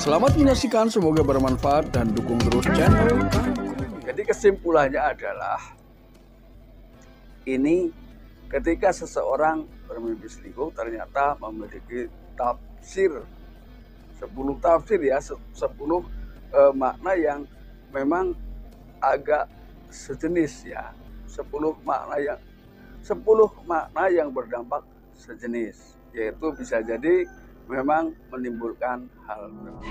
Selamat menyaksikan, semoga bermanfaat dan dukung terus channel Kangkung. Jadi kesimpulannya adalah ini ketika seseorang bermimpi selingkuh ternyata memiliki tafsir 10 tafsir ya, 10 makna yang memang agak sejenis ya, 10 makna yang berdampak sejenis, yaitu bisa jadi memang menimbulkan hal tersebut.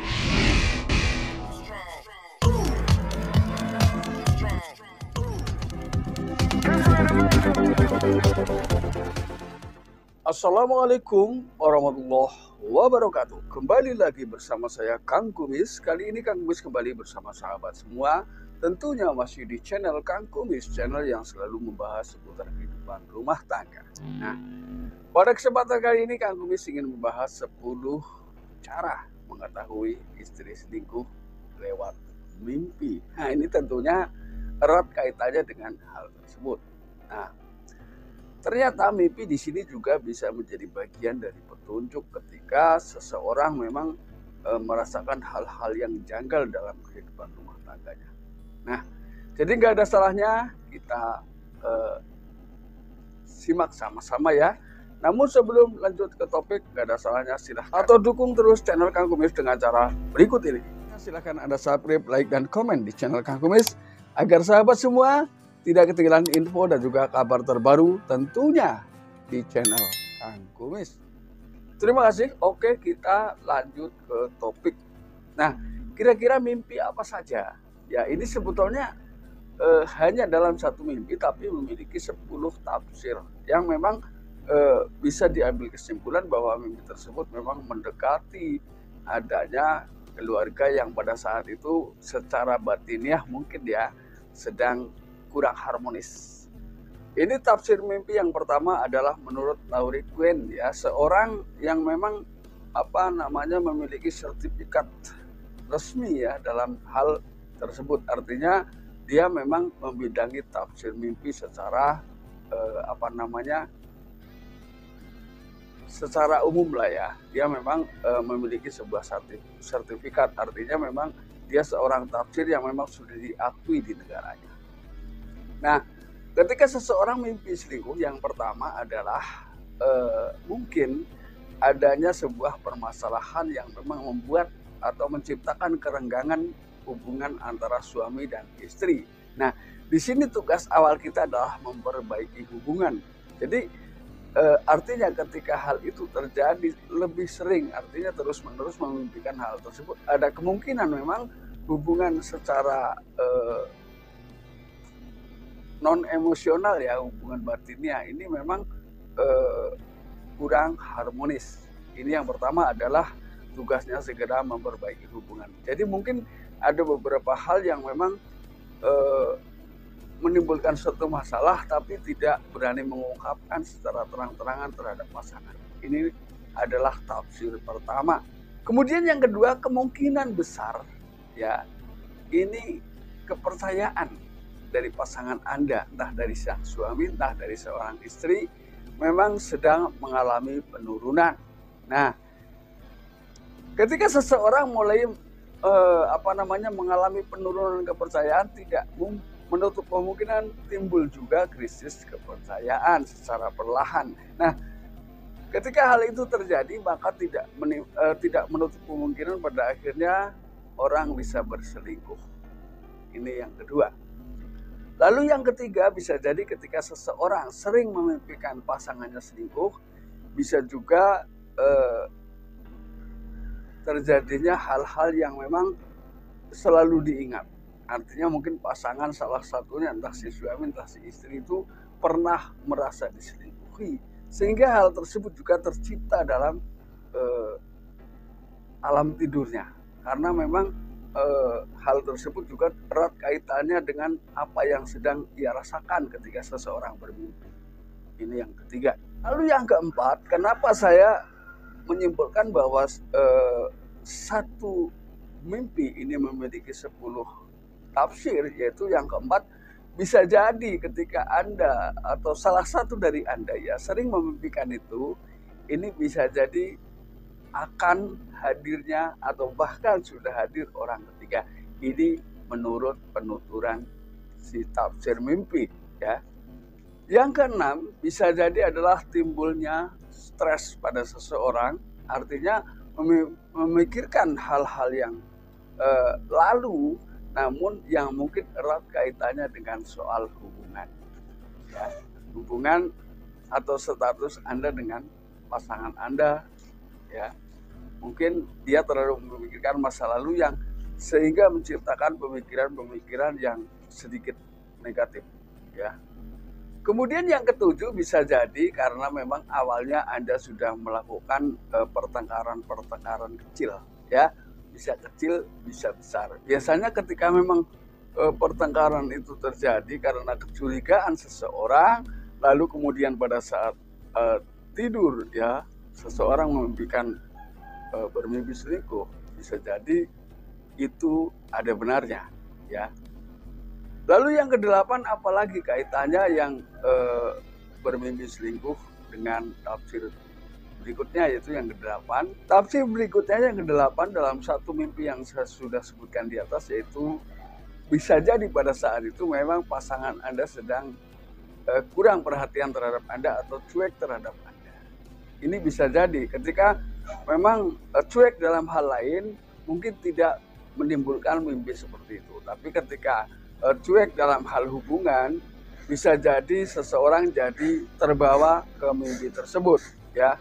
Assalamualaikum warahmatullahi wabarakatuh. Kembali lagi bersama saya Kang Kumis. Kali ini Kang Kumis kembali bersama sahabat semua. Tentunya masih di channel Kang Kumis, channel yang selalu membahas seputar kehidupan rumah tangga. Nah, pada kesempatan kali ini Kang Kumis ingin membahas 10 cara mengetahui istri selingkuh lewat mimpi. Nah, ini tentunya erat kaitannya dengan hal tersebut. Nah, ternyata mimpi di sini juga bisa menjadi bagian dari petunjuk ketika seseorang memang merasakan hal-hal yang janggal dalam kehidupan rumah tangganya. Nah, jadi nggak ada salahnya kita simak sama-sama ya. Namun sebelum lanjut ke topik, nggak ada salahnya silahkan atau dukung terus channel Kang Kumis dengan cara berikut ini. Silahkan Anda subscribe, like, dan komen di channel Kang Kumis agar sahabat semua tidak ketinggalan info dan juga kabar terbaru tentunya di channel Kang Kumis. Terima kasih. Oke, kita lanjut ke topik. Nah, kira-kira mimpi apa saja? Ya, ini sebetulnya hanya dalam satu mimpi tapi memiliki 10 tafsir yang memang bisa diambil kesimpulan bahwa mimpi tersebut memang mendekati adanya keluarga yang pada saat itu secara batiniah mungkin ya sedang kurang harmonis. Ini tafsir mimpi yang pertama adalah menurut Laurie Quinn ya, seorang yang memang memiliki sertifikat resmi ya dalam hal tersebut. Artinya dia memang membidangi tafsir mimpi secara secara umum lah ya. Dia memang memiliki sebuah sertifikat, artinya memang dia seorang tafsir yang memang sudah diakui di negaranya. Nah, ketika seseorang mimpi selingkuh, yang pertama adalah mungkin adanya sebuah permasalahan yang memang membuat atau menciptakan kerenggangan hubungan antara suami dan istri. Nah, di sini tugas awal kita adalah memperbaiki hubungan. Jadi artinya ketika hal itu terjadi lebih sering, artinya terus-menerus memimpikan hal tersebut, ada kemungkinan memang hubungan secara non emosional ya, hubungan batinnya ini memang kurang harmonis. Ini yang pertama adalah tugasnya segera memperbaiki hubungan. Jadi mungkin ada beberapa hal yang memang menimbulkan suatu masalah tapi tidak berani mengungkapkan secara terang-terangan terhadap pasangan. Ini adalah tafsir pertama. Kemudian yang kedua, kemungkinan besar ya ini kepercayaan dari pasangan Anda, entah dari sang suami, entah dari seorang istri, memang sedang mengalami penurunan. Nah, ketika seseorang mulai mengalami penurunan kepercayaan, tidak menutup kemungkinan timbul juga krisis kepercayaan secara perlahan. Nah, ketika hal itu terjadi, maka tidak menutup kemungkinan pada akhirnya orang bisa berselingkuh. Ini yang kedua. Lalu yang ketiga, bisa jadi ketika seseorang sering memimpikan pasangannya selingkuh, bisa juga terjadinya hal-hal yang memang selalu diingat. Artinya mungkin pasangan salah satunya, entah si suami entah si istri itu pernah merasa diselingkuhi, sehingga hal tersebut juga tercipta dalam alam tidurnya, karena memang hal tersebut juga erat kaitannya dengan apa yang sedang ia rasakan ketika seseorang bermimpi. Ini yang ketiga. Lalu yang keempat, kenapa saya menyimpulkan bahwa satu mimpi ini memiliki 10 tafsir, yaitu yang keempat, bisa jadi ketika Anda atau salah satu dari Anda ya sering memimpikan itu, ini bisa jadi akan hadirnya atau bahkan sudah hadir orang ketiga. Ini menurut penuturan si tafsir mimpi ya. Yang keenam, bisa jadi adalah timbulnya stres pada seseorang, artinya memikirkan hal-hal yang lalu, namun yang mungkin erat kaitannya dengan soal hubungan ya. Hubungan atau status Anda dengan pasangan Anda ya. Mungkin dia terlalu memikirkan masa lalu yang sehingga menciptakan pemikiran-pemikiran yang sedikit negatif ya. Kemudian yang ketujuh, bisa jadi karena memang awalnya Anda sudah melakukan pertengkaran-pertengkaran kecil ya. Bisa kecil, bisa besar. Biasanya ketika memang pertengkaran itu terjadi karena kecurigaan seseorang, lalu kemudian pada saat tidur ya, seseorang memimpikan bermimpi selingkuh, bisa jadi itu ada benarnya ya. Lalu yang kedelapan, apalagi kaitannya yang bermimpi selingkuh dengan tafsir berikutnya, yaitu yang kedelapan. Tafsir berikutnya yang kedelapan dalam satu mimpi yang saya sudah sebutkan di atas, yaitu bisa jadi pada saat itu memang pasangan Anda sedang kurang perhatian terhadap Anda atau cuek terhadap Anda. Ini bisa jadi ketika memang cuek dalam hal lain, mungkin tidak menimbulkan mimpi seperti itu. Tapi ketika cuek dalam hal hubungan, bisa jadi seseorang jadi terbawa ke mimpi tersebut ya.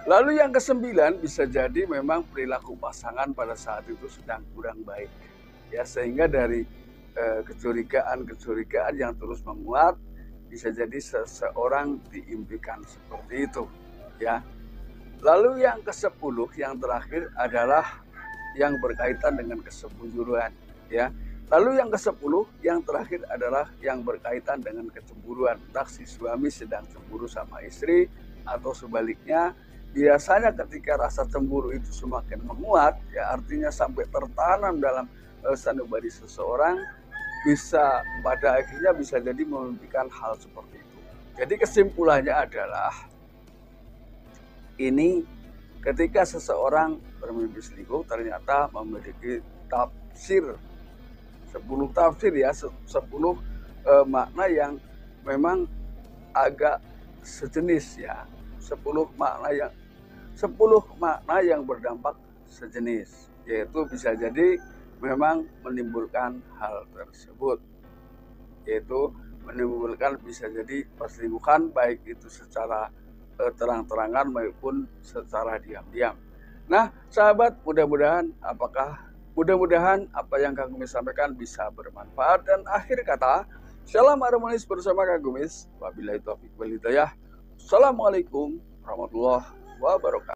Lalu yang kesembilan, bisa jadi memang perilaku pasangan pada saat itu sedang kurang baik ya, sehingga dari kecurigaan yang terus menguat, bisa jadi seseorang diimpikan seperti itu ya. Lalu yang ke-10 yang terakhir adalah yang berkaitan dengan kesembunyian ya. Lalu yang ke-10 yang terakhir adalah yang berkaitan dengan kecemburuan. Entah si suami sedang cemburu sama istri atau sebaliknya. Biasanya ketika rasa cemburu itu semakin menguat ya, artinya sampai tertanam dalam sanubari seseorang, bisa pada akhirnya bisa jadi memimpikan hal seperti itu. Jadi kesimpulannya adalah ini, ketika seseorang bermimpi selingkuh ternyata memiliki tafsir 10 tafsir ya, 10 makna yang memang agak sejenis ya. 10 makna yang berdampak sejenis, yaitu bisa jadi memang menimbulkan hal tersebut, yaitu menimbulkan bisa jadi perselingkuhan, baik itu secara terang-terangan maupun secara diam-diam. Nah, sahabat, mudah-mudahan apa yang Kang Kumis sampaikan bisa bermanfaat. Dan akhir kata, salam harmonis bersama Kang Kumis. Wabillahi taufiq wal hidayah. Assalamualaikum warahmatullahi wabarakatuh.